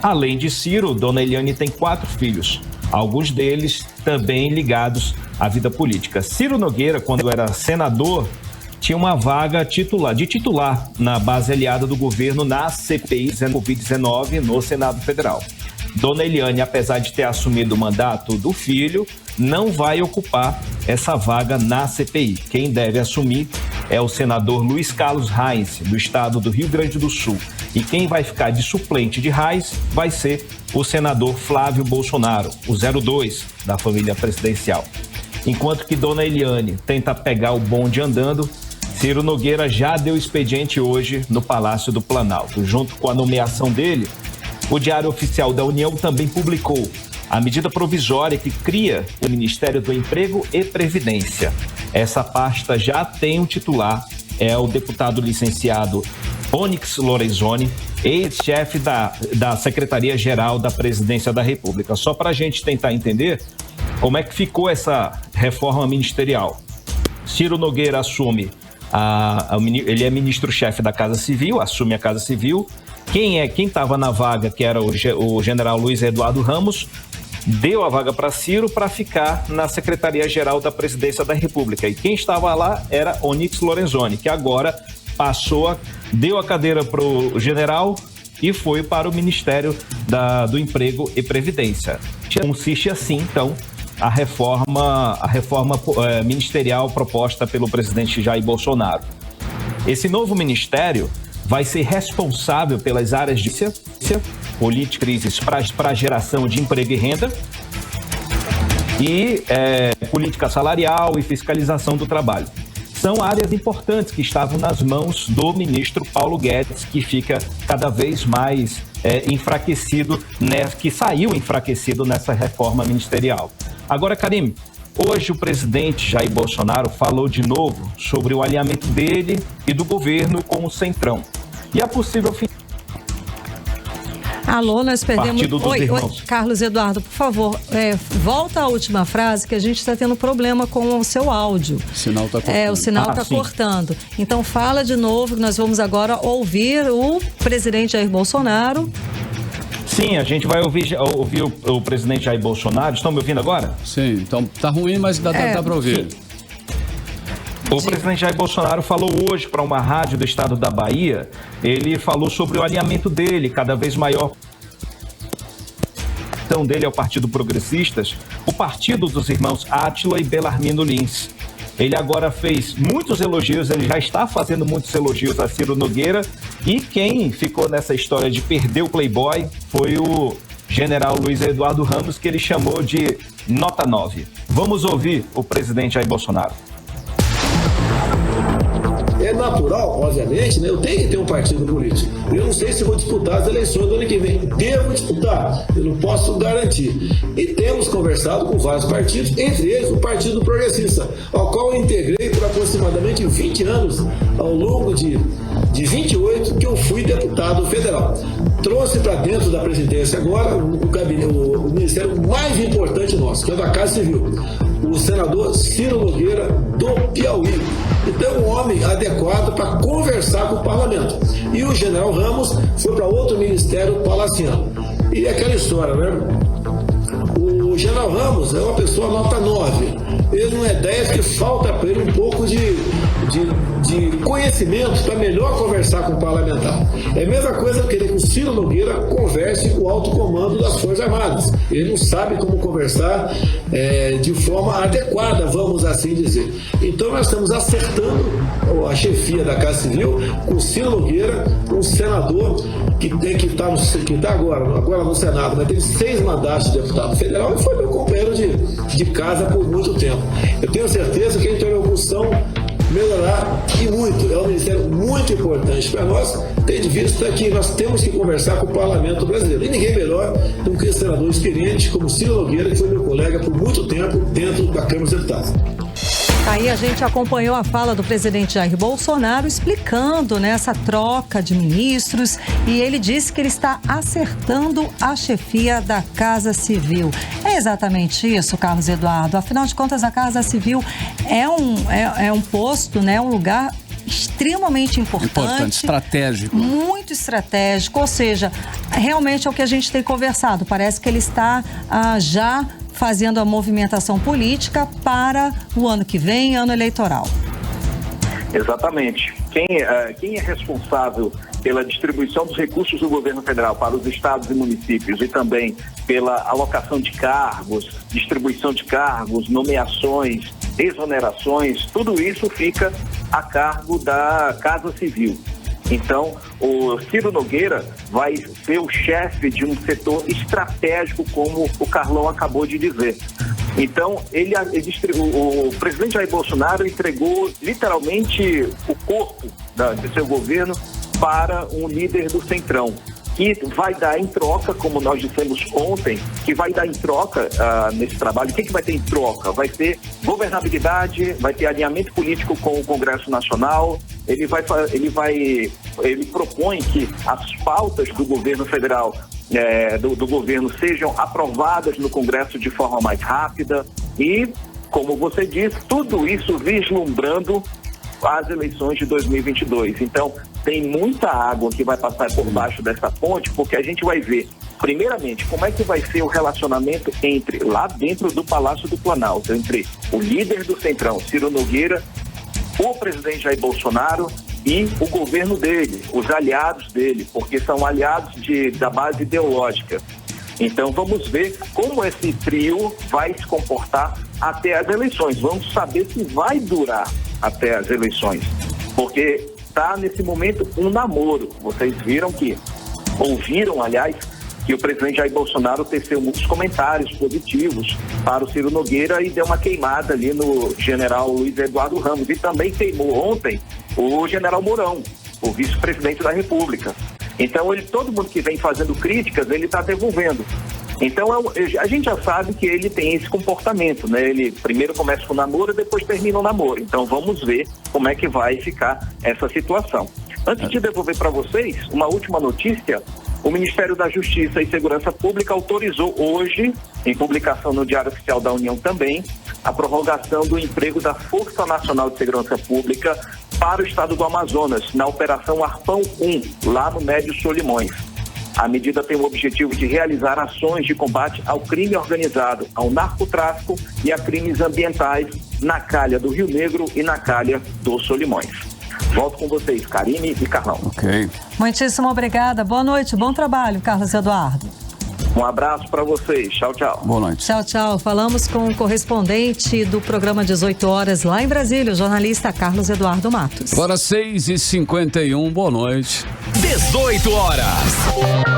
Além de Ciro, dona Eliane tem 4 filhos, alguns deles também ligados à vida política. Ciro Nogueira, quando era senador, tinha uma vaga de titular na base aliada do governo na CPI Covid-19 no Senado Federal. Dona Eliane, apesar de ter assumido o mandato do filho, não vai ocupar essa vaga na CPI. Quem deve assumir é o senador Luiz Carlos Reis, do estado do Rio Grande do Sul. E quem vai ficar de suplente de Reis vai ser o senador Flávio Bolsonaro, o 02 da família presidencial. Enquanto que Dona Eliane tenta pegar o bonde andando, Ciro Nogueira já deu expediente hoje no Palácio do Planalto. Junto com a nomeação dele, o Diário Oficial da União também publicou a medida provisória que cria o Ministério do Emprego e Previdência. Essa pasta já tem um titular, é o deputado licenciado Onyx Lorenzoni, ex-chefe da Secretaria-Geral da Presidência da República. Só para a gente tentar entender como é que ficou essa reforma ministerial. Ciro Nogueira assume, ele é ministro-chefe da Casa Civil, assume a Casa Civil. Quem estava na vaga, que era o general Luiz Eduardo Ramos, deu a vaga para Ciro para ficar na Secretaria-Geral da Presidência da República. E quem estava lá era Onyx Lorenzoni, que agora deu a cadeira para o general e foi para o Ministério do Emprego e Previdência. Consiste assim, então, a reforma ministerial proposta pelo presidente Jair Bolsonaro. Esse novo ministério vai ser responsável pelas áreas de política, crises para geração de emprego e renda e política salarial e fiscalização do trabalho. São áreas importantes que estavam nas mãos do ministro Paulo Guedes, que fica cada vez mais enfraquecido, que saiu enfraquecido nessa reforma ministerial. Agora, Karim, hoje o presidente Jair Bolsonaro falou de novo sobre o alinhamento dele e do governo com o Centrão. E a possível fim... Alô, nós perdemos... Oi, Carlos Eduardo, por favor, volta à última frase, que a gente está tendo problema com o seu áudio. O sinal está cortando. O sinal está cortando. Então fala de novo, que nós vamos agora ouvir o presidente Jair Bolsonaro. Sim, a gente vai ouvir o presidente Jair Bolsonaro. Estão me ouvindo agora? Sim, então tá ruim, mas dá para ouvir. Sim. O presidente Jair Bolsonaro falou hoje para uma rádio do estado da Bahia, ele falou sobre o alinhamento dele, cada vez maior dele ao Partido Progressistas, o partido dos irmãos Átila e Belarmino Lins. Ele agora fez muitos elogios, ele já está fazendo muitos elogios a Ciro Nogueira, e quem ficou nessa história de perder o Playboy foi o general Luiz Eduardo Ramos, que ele chamou de nota 9. Vamos ouvir o presidente Jair Bolsonaro. É natural, obviamente, né? Eu tenho que ter um partido político. Eu não sei se vou disputar as eleições do ano que vem. Devo disputar, eu não posso garantir. E temos conversado com vários partidos, entre eles o Partido Progressista, ao qual eu integrei por aproximadamente 20 anos, ao longo de 28 que eu fui deputado federal. Trouxe para dentro da presidência agora o ministério mais importante nosso, que é o da Casa Civil, o senador Ciro Nogueira, do Piauí. Então, um homem adequado para conversar com o parlamento. E o general Ramos foi para outro ministério palaciano. E aquela história, né? O general Ramos é uma pessoa nota 9. Ele não é 10, porque falta para ele um pouco de conhecimento para melhor conversar com o parlamentar. É a mesma coisa que querer que o Ciro Nogueira converse com o alto comando das Forças Armadas. Ele não sabe como conversar de forma adequada, vamos assim dizer. Então nós estamos acertando a chefia da Casa Civil com o Ciro Nogueira, um senador que está agora no Senado, mas tem 6 mandatos de deputado federal e foi meu companheiro de casa por muito tempo. Eu tenho certeza que a interlocução melhorar e muito. É um ministério muito importante para nós, tendo visto que nós temos que conversar com o parlamento brasileiro. E ninguém melhor do que o senador experiente como Ciro Nogueira, que foi meu colega por muito tempo dentro da Câmara dos Deputados. Aí a gente acompanhou a fala do presidente Jair Bolsonaro explicando, né, essa troca de ministros, e ele disse que ele está acertando a chefia da Casa Civil. É exatamente isso, Carlos Eduardo? Afinal de contas, a Casa Civil é um posto, né, um lugar extremamente importante, estratégico. Muito estratégico, ou seja, realmente é o que a gente tem conversado. Parece que ele está já fazendo a movimentação política para o ano que vem, ano eleitoral. Exatamente. Quem é responsável pela distribuição dos recursos do governo federal para os estados e municípios e também pela alocação de cargos, distribuição de cargos, nomeações, exonerações, tudo isso fica a cargo da Casa Civil. Então, o Ciro Nogueira vai ser o chefe de um setor estratégico, como o Carlão acabou de dizer. Então, o presidente Jair Bolsonaro entregou literalmente o corpo do seu governo para um líder do Centrão, que vai dar em troca, como nós dissemos ontem, que vai dar em troca nesse trabalho. O que vai ter em troca? Vai ter governabilidade, vai ter alinhamento político com o Congresso Nacional. Ele propõe que as pautas do governo federal, do governo, sejam aprovadas no Congresso de forma mais rápida e, como você disse, tudo isso vislumbrando as eleições de 2022. Então, tem muita água que vai passar por baixo dessa ponte, porque a gente vai ver, primeiramente, como é que vai ser o relacionamento lá dentro do Palácio do Planalto, entre o líder do Centrão, Ciro Nogueira, o presidente Jair Bolsonaro e o governo dele, os aliados dele, porque são aliados da base ideológica. Então vamos ver como esse trio vai se comportar até as eleições. Vamos saber se vai durar até as eleições, porque está nesse momento um namoro. Vocês ouviram, aliás, que o presidente Jair Bolsonaro teceu muitos comentários positivos para o Ciro Nogueira e deu uma queimada ali no general Luiz Eduardo Ramos. E também queimou ontem o general Mourão, o vice-presidente da República. Então, todo mundo que vem fazendo críticas, ele está devolvendo. Então, a gente já sabe que ele tem esse comportamento, né? Ele primeiro começa com o namoro e depois termina o namoro. Então, vamos ver como é que vai ficar essa situação. Antes de devolver para vocês, uma última notícia. O Ministério da Justiça e Segurança Pública autorizou hoje, em publicação no Diário Oficial da União também, a prorrogação do emprego da Força Nacional de Segurança Pública para o estado do Amazonas, na Operação Arpão 1, lá no Médio Solimões. A medida tem o objetivo de realizar ações de combate ao crime organizado, ao narcotráfico e a crimes ambientais na calha do Rio Negro e na calha dos Solimões. Volto com vocês, Karine e Carlão. Ok. Muitíssimo obrigada. Boa noite, bom trabalho, Carlos Eduardo. Um abraço para vocês. Tchau, tchau. Boa noite. Tchau, tchau. Falamos com o correspondente do programa 18 Horas lá em Brasília, o jornalista Carlos Eduardo Matos. Agora 6h51, boa noite. 18 horas.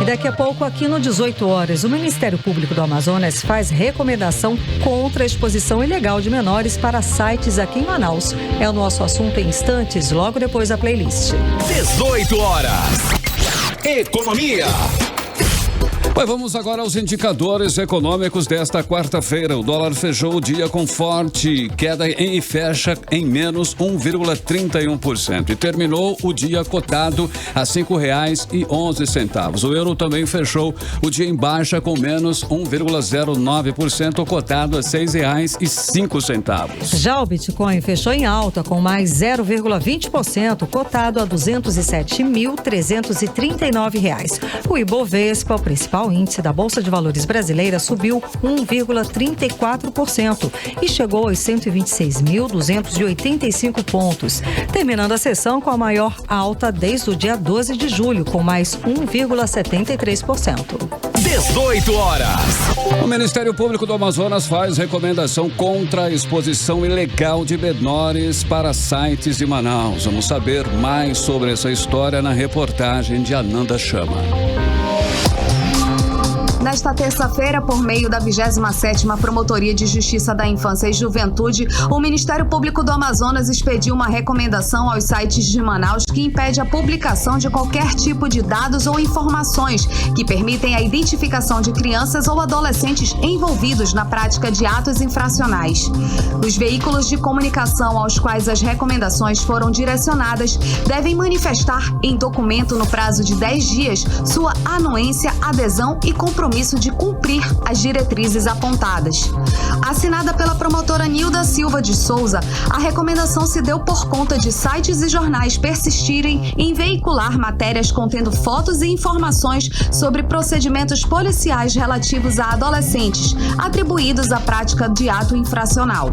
E daqui a pouco, aqui no 18 Horas, o Ministério Público do Amazonas faz recomendação contra a exposição ilegal de menores para sites aqui em Manaus. É o nosso assunto em instantes, logo depois da playlist. 18 horas. Economia. Vamos agora aos indicadores econômicos desta quarta-feira. O dólar fechou o dia com forte queda e fecha em menos 1,31% e terminou o dia cotado a R$ 5,11. O euro também fechou o dia em baixa com menos 1,09%, cotado a R$ 6,05. Já o Bitcoin fechou em alta com mais 0,20%, cotado a R$ 207.339. O Ibovespa, o principal índice da Bolsa de Valores brasileira, subiu 1,34% e chegou aos 126.285 pontos, terminando a sessão com a maior alta desde o dia 12 de julho, com mais 1,73%. 18 horas. O Ministério Público do Amazonas faz recomendação contra a exposição ilegal de menores para sites de Manaus. Vamos saber mais sobre essa história na reportagem de Ananda Chama. Nesta terça-feira, por meio da 27ª Promotoria de Justiça da Infância e Juventude, o Ministério Público do Amazonas expediu uma recomendação aos sites de Manaus que impede a publicação de qualquer tipo de dados ou informações que permitem a identificação de crianças ou adolescentes envolvidos na prática de atos infracionais. Os veículos de comunicação aos quais as recomendações foram direcionadas devem manifestar em documento no prazo de 10 dias sua anuência, adesão e compromisso de cumprir as diretrizes apontadas. Assinada pela promotora Nilda Silva de Souza, a recomendação se deu por conta de sites e jornais persistirem em veicular matérias contendo fotos e informações sobre procedimentos policiais relativos a adolescentes, atribuídos à prática de ato infracional.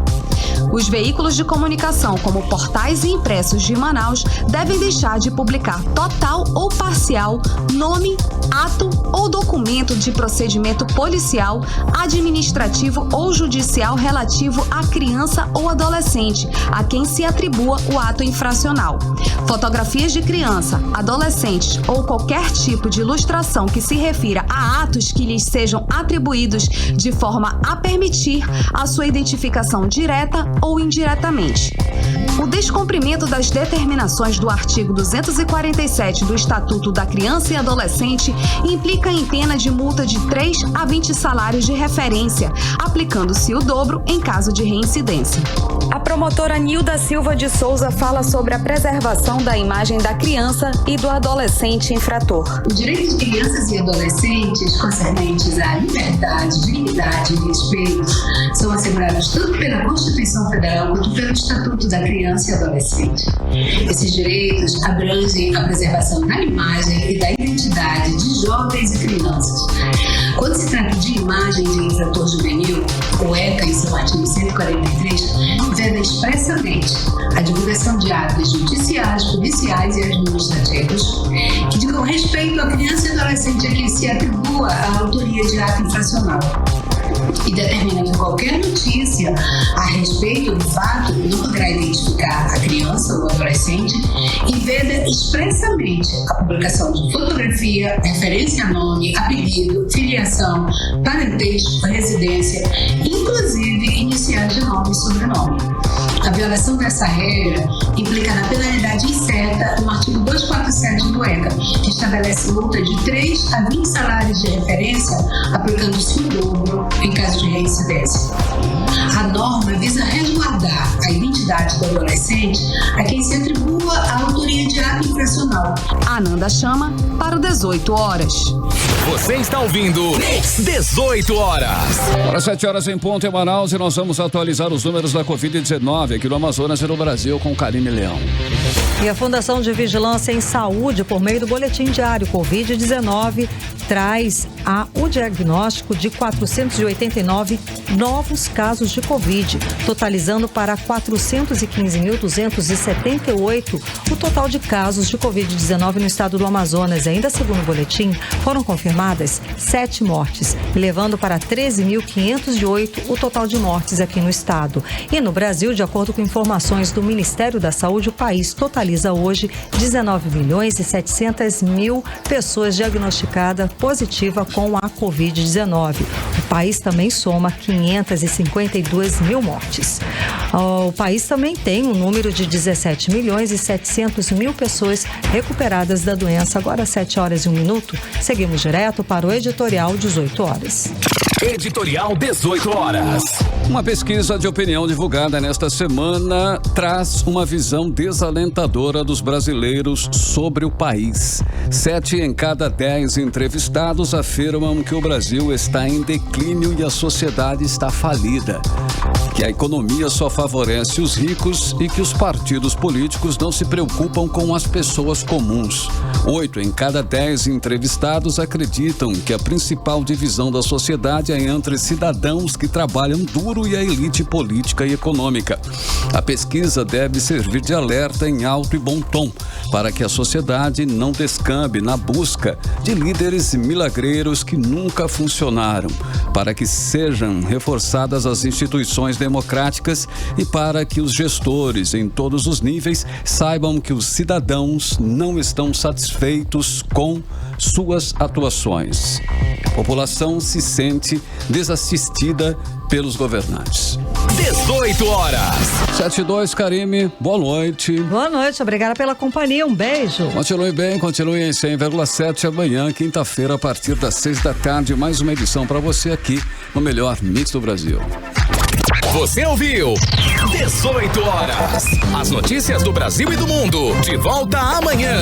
Os veículos de comunicação, como portais e impressos de Manaus, devem deixar de publicar total ou parcial nome, ato ou documento de procedimento policial, administrativo ou judicial relativo à criança ou adolescente, a quem se atribua o ato infracional. Fotografias de criança, adolescentes ou qualquer tipo de ilustração que se refira a atos que lhes sejam atribuídos de forma a permitir a sua identificação direta ou indiretamente. O descumprimento das determinações do artigo 247 do Estatuto da Criança e Adolescente implica em pena de multa de 3 a 20 salários de referência, aplicando-se o dobro em caso de reincidência. A promotora Nilda Silva de Souza fala sobre a preservação da imagem da criança e do adolescente infrator. Os direitos de crianças e adolescentes concernentes à liberdade, dignidade e respeito são assegurados tanto pela Constituição Federal quanto pelo Estatuto da Criança e Adolescente. Esses direitos abrangem a preservação da imagem e da identidade de jovens e crianças. Quando se trata de imagem de infrator juvenil, o ECA, em seu artigo 143, veda expressamente a divulgação de atos judiciais, policiais e administrativos que digam respeito à criança e adolescente a quem se atribua a autoria de ato infracional. E determina que qualquer notícia a respeito do fato não poderá identificar a criança ou adolescente e veda expressamente a publicação de fotografia, referência a nome, apelido, filiação, parentesco, residência, inclusive iniciais de nome e sobrenome. A violação dessa regra implica na penalidade incerta no artigo 247 do ECA, que estabelece multa de 3 a 20 salários de referência, aplicando-se o dobro em caso de reincidência. A norma visa resguardar a identidade do adolescente a quem se atribua a autoria de ato infracional. Ananda chama para o 18 horas. Você está ouvindo 18 horas. Agora 7 horas em ponto em Manaus e nós vamos atualizar os números da Covid-19 aqui no Amazonas e no Brasil com Karine Leão. E a Fundação de Vigilância em Saúde, por meio do Boletim Diário Covid-19, traz o diagnóstico de 489 novos casos de Covid, totalizando para 415.278 o total de casos de Covid-19 no estado do Amazonas. Ainda segundo o boletim, foram confirmadas 7 mortes, levando para 13.508 o total de mortes aqui no estado. E no Brasil, de acordo com informações do Ministério da Saúde, o país totaliza hoje 19.700.000 pessoas diagnosticadas positiva com a Covid-19. O país também soma 552.000 mortes. O país também tem um número de 17.700.000 pessoas recuperadas da doença. Agora 7 horas e 1 minuto, seguimos direto para o Editorial 18 horas. Editorial 18 horas. Uma pesquisa de opinião divulgada nesta semana traz uma visão desalentadora dos brasileiros sobre o país. 7 em cada 10 entrevistados afirmam que o Brasil está em declínio e a sociedade está falida, que a economia só favorece os ricos e que os partidos políticos não se preocupam com as pessoas comuns. 8 em cada 10 entrevistados acreditam que a principal divisão da sociedade é entre cidadãos que trabalham duro e a elite política e econômica. A pesquisa deve servir de alerta em alto e bom tom para que a sociedade não descambe na busca de líderes milagreiros que nunca funcionaram, para que sejam reforçadas as instituições democráticas e para que os gestores em todos os níveis saibam que os cidadãos não estão satisfeitos com suas atuações. A população se sente desassistida pelos governantes. 18 horas. 7:02, Karime, boa noite. Boa noite, obrigada pela companhia, um beijo. Continue bem, continue em 100,7 amanhã, quinta-feira, a partir das 6 da tarde, mais uma edição para você aqui no melhor mix do Brasil. Você ouviu 18 horas. As notícias do Brasil e do mundo. De volta amanhã.